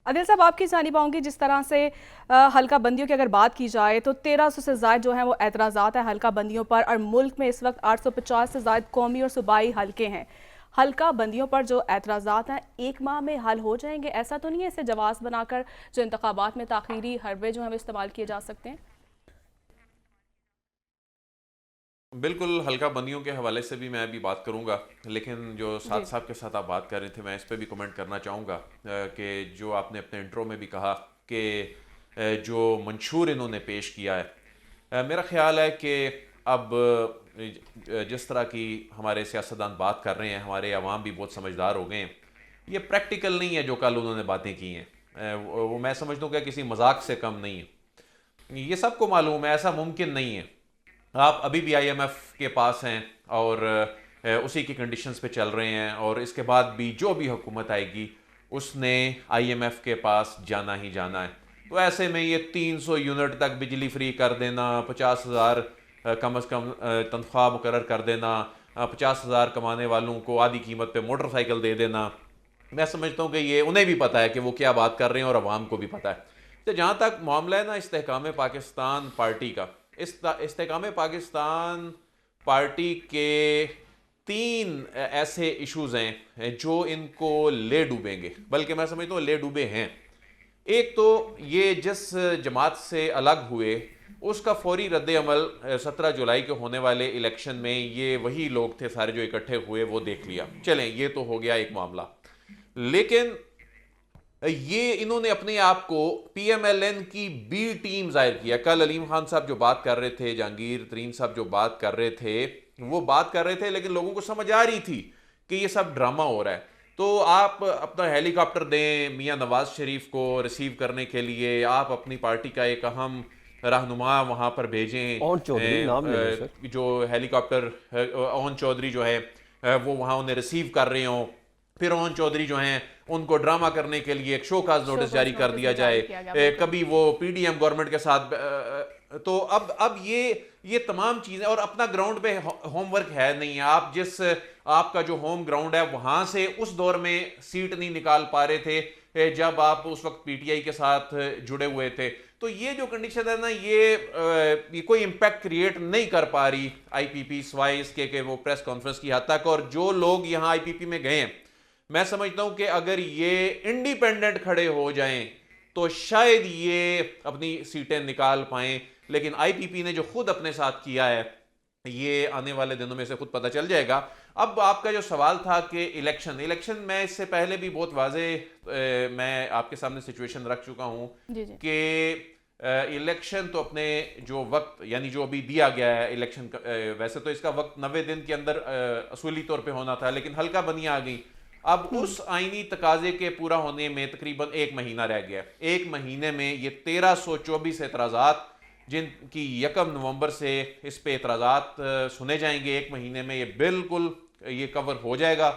आदिल साहब, आपकी जानी पाऊंगी जिस तरह से हल्का बंदियों की अगर बात की जाए तो 1300 से ज़ायद जो है वो एतराज़ात है हल्का बंदियों पर, और मुल्क में इस वक्त 850 से ज़ायद कौमी और सूबाई हल्के हैं। हल्का बंदियों पर जो एतराज़ात हैं एक माह में हल हो जाएंगे? ऐसा तो नहीं है इसे जवाज़ बनाकर जो इंतखाबात में ताख़ीरी हरबे जो है वो इस्तेमाल किए जा सकते हैं? बिल्कुल, हल्का बंदियों के हवाले से भी मैं अभी बात करूंगा, लेकिन जो साथ जी। साहब के साथ आप बात कर रहे थे मैं इस पे भी कमेंट करना चाहूँगा कि जो आपने अपने इंट्रो में भी कहा कि जो मंशूर इन्होंने पेश किया है, मेरा ख्याल है कि अब जिस तरह की हमारे सियासतदान बात कर रहे हैं, हमारे अवाम भी बहुत समझदार हो गए हैं। ये प्रैक्टिकल नहीं है जो कल उन्होंने बातें की हैं। वो मैं समझता हूँ कि किसी मजाक से कम नहीं है। ये सबको मालूम है, ऐसा मुमकिन नहीं है। आप अभी भी आईएमएफ के पास हैं और उसी की कंडीशंस पे चल रहे हैं, और इसके बाद भी जो भी हुकूमत आएगी उसने आईएमएफ के पास जाना ही जाना है। तो ऐसे में ये 300 यूनिट तक बिजली फ्री कर देना, 50,000 कम अज़ कम तनख्वाह मुकर्रर कर देना, 50,000 कमाने वालों को आधी कीमत पे मोटरसाइकिल दे देना, मैं समझता हूँ कि ये उन्हें भी पता है कि वो क्या बात कर रहे हैं और अवाम को भी पता है। तो जहाँ तक मामला है ना इस्तेहकाम पाकिस्तान पार्टी का, इस्तेहकाम पाकिस्तान पार्टी के तीन ऐसे इश्यूज हैं जो इनको ले डूबेंगे, बल्कि मैं समझता हूँ ले डूबे हैं। एक तो ये जिस जमात से अलग हुए उसका फौरी रद्द अमल 17 जुलाई के होने वाले इलेक्शन में ये वही लोग थे सारे जो इकट्ठे हुए, वो देख लिया, चलें ये तो हो गया एक मामला। लेकिन ये इन्होंने अपने आप को पीएमएलएन की बी टीम जाहिर किया। कल अलीम खान साहब जो बात कर रहे थे, जहांगीर तरीन साहब जो बात कर रहे थे, वो बात कर रहे थे लेकिन लोगों को समझ आ रही थी कि ये सब ड्रामा हो रहा है। तो आप अपना हेलीकॉप्टर दें मियां नवाज शरीफ को रिसीव करने के लिए, आप अपनी पार्टी का एक अहम रहनुमा वहां पर भेजें, ओन चौधरी नाम ले लें सर। जो हेलीकॉप्टर ओन चौधरी जो है वो वहां उन्हें रिसीव कर रहे हों। फिर ओन चौधरी जो हैं उनको ड्रामा करने के लिए एक शोकाज नोटिस जारी शोकॉज कर नोटिस दिया भी जारी जाए, किया गया, बिल्कुल। कभी वो पीडीएम गवर्नमेंट के साथ तो अब ये तमाम चीजें, और अपना ग्राउंड पे होमवर्क है नहीं। आप जिस आपका जो होम ग्राउंड है वहां से उस दौर में सीट नहीं निकाल पा रहे थे जब आप उस वक्त पीटीआई के साथ जुड़े हुए थे। तो ये जो कंडीशन है ना, ये कोई इंपैक्ट क्रिएट नहीं कर पा रही आईपीपी सिवाय इसके कि वो प्रेस कॉन्फ्रेंस की हद तक। और जो लोग यहाँ आईपीपी में गए हैं, मैं समझता हूं कि अगर ये इंडिपेंडेंट खड़े हो जाएं तो शायद ये अपनी सीटें निकाल पाएं। लेकिन आईपीपी ने जो खुद अपने साथ किया है, ये आने वाले दिनों में से खुद पता चल जाएगा। अब आपका जो सवाल था कि इलेक्शन मैं इससे पहले भी बहुत वाजे मैं आपके सामने सिचुएशन रख चुका हूं जी जी। कि इलेक्शन तो अपने जो वक्त यानी जो अभी दिया गया है इलेक्शन वैसे तो इसका वक्त 90 दिन के अंदर असूली तौर पे होना था, लेकिन हल्का बनियां आ गई। अब उस आईनी तकाजे के पूरा होने में तकरीबन एक महीना रह गया। एक महीने में ये 1324 एतराज़ात जिनकी 1 नवंबर से इस पे एतराज़ात सुने जाएंगे, एक महीने में ये बिल्कुल ये कवर हो जाएगा।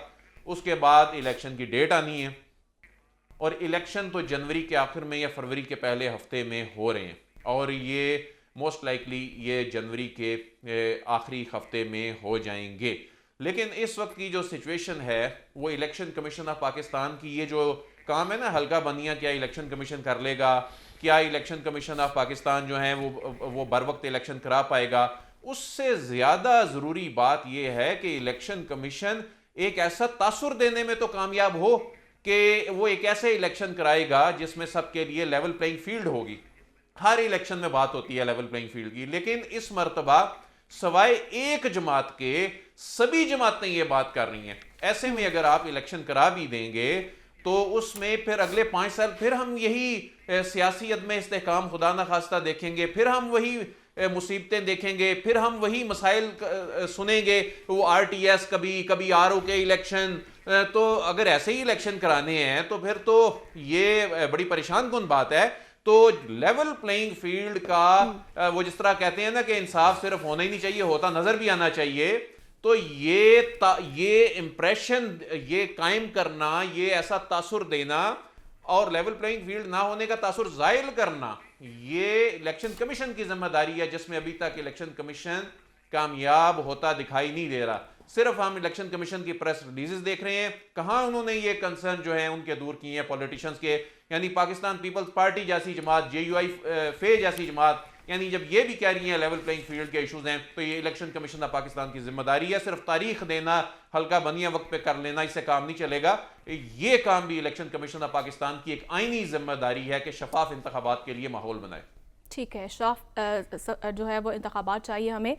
उसके बाद इलेक्शन की डेट आनी है, और इलेक्शन तो जनवरी के आखिर में या फरवरी के पहले हफ्ते में हो रहे हैं, और ये मोस्ट लाइकली ये जनवरी के आखिरी हफ्ते में हो जाएंगे। लेकिन इस वक्त की जो सिचुएशन है वो इलेक्शन कमीशन ऑफ पाकिस्तान की ये जो काम है ना, हल्का बनिया क्या इलेक्शन कमीशन कर लेगा, क्या इलेक्शन कमीशन ऑफ पाकिस्तान जो है वो बर वक्त इलेक्शन करा पाएगा, उससे ज़्यादा ज़रूरी बात यह है कि इलेक्शन कमीशन एक ऐसा तासुर देने में तो कामयाब हो कि वो एक ऐसे इलेक्शन कराएगा जिसमें सबके लिए लेवल प्लेइंग फील्ड होगी। हर इलेक्शन में बात होती है लेवल प्लेइंग फील्ड की, लेकिन इस मर्तबा सवाए एक जमात के सभी जमातें ये बात कर रही हैं। ऐसे में अगर आप इलेक्शन करा भी देंगे तो उसमें फिर अगले 5 साल फिर हम यही सियासी अदम इस्तेहकाम खुदा न खास्ता देखेंगे, फिर हम वही मुसीबतें देखेंगे, फिर हम वही मसाइल सुनेंगे, वो आरटीएस कभी कभी आरओ के इलेक्शन। तो अगर ऐसे ही इलेक्शन कराने हैं तो फिर तो ये बड़ी परेशान कुन बात है। तो लेवल प्लेइंग फील्ड का वो जिस तरह कहते हैं ना कि इंसाफ सिर्फ होना ही नहीं चाहिए, होता नजर भी आना चाहिए। तो ये इंप्रेशन ये कायम करना, ये ऐसा तासुर देना और लेवल प्लेइंग फील्ड ना होने का तासुर जाहिल करना, ये इलेक्शन कमीशन की जिम्मेदारी है, जिसमें अभी तक इलेक्शन कमीशन कामयाब होता दिखाई नहीं दे रहा। सिर्फ हम इलेक्शन कमीशन की प्रेस रिलीजेस देख रहे हैं, कहां उन्होंने ये कंसर्न जो है उनके दूर किए हैं पॉलिटिशियंस के यानी पाकिस्तान पीपल्स पार्टी जैसी जमात, JUI फे जैसी जमात, यानी जब ये भी कह रही हैं लेवल प्लेइंग फील्ड के इश्यूज हैं, तो ये इलेक्शन कमीशन ऑफ पाकिस्तान की जिम्मेदारी है। सिर्फ तारीख देना, हल्का बनिया वक्त पे कर लेना, इससे काम नहीं चलेगा। ये काम भी इलेक्शन कमीशन ऑफ पाकिस्तान की एक आईनी जिम्मेदारी है कि शफाफ इंतखाबात के लिए माहौल बनाए। ठीक है, जो है वो इंतखाबात चाहिए हमें।